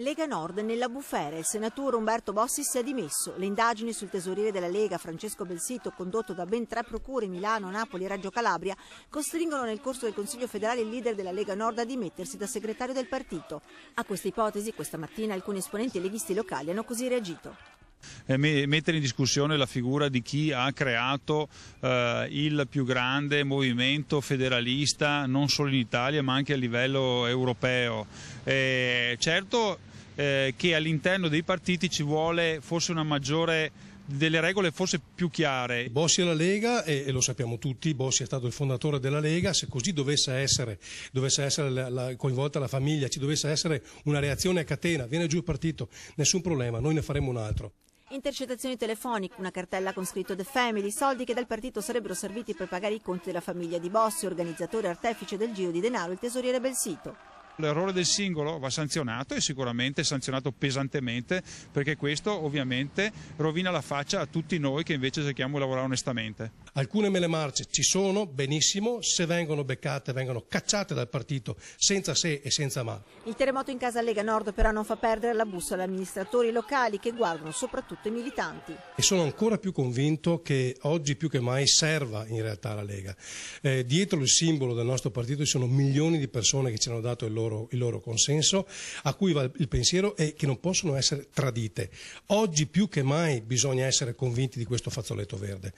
Lega Nord nella bufera, il senatore Umberto Bossi si è dimesso. Le indagini sul tesoriere della Lega, Francesco Belsito, condotto da ben 3 procure Milano, Napoli e Reggio Calabria, costringono nel corso del Consiglio federale il leader della Lega Nord a dimettersi da segretario del partito. A questa ipotesi, questa mattina alcuni esponenti leghisti locali hanno così reagito. Mettere in discussione la figura di chi ha creato il più grande movimento federalista non solo in Italia ma anche a livello europeo. Certo che all'interno dei partiti ci vuole forse una maggiore, delle regole forse più chiare. Bossi è la Lega e lo sappiamo tutti, Bossi è stato il fondatore della Lega, se così dovesse essere coinvolta la famiglia, ci dovesse essere una reazione a catena, viene giù il partito, nessun problema, noi ne faremo un altro. Intercettazioni telefoniche, una cartella con scritto The Family, soldi che dal partito sarebbero serviti per pagare i conti della famiglia di Bossi, organizzatore e artefice del giro di denaro, il tesoriere Belsito. L'errore del singolo va sanzionato e sicuramente sanzionato pesantemente, perché questo ovviamente rovina la faccia a tutti noi che invece cerchiamo di lavorare onestamente. Alcune mele marce ci sono, benissimo, se vengono beccate vengono cacciate dal partito senza se e senza ma. Il terremoto in casa Lega Nord però non fa perdere la bussola agli amministratori locali che guardano soprattutto i militanti. E sono ancora più convinto che oggi più che mai serva in realtà la Lega. Dietro il simbolo del nostro partito ci sono milioni di persone che ci hanno dato il loro consenso, a cui va il pensiero e che non possono essere tradite. Oggi più che mai bisogna essere convinti di questo fazzoletto verde.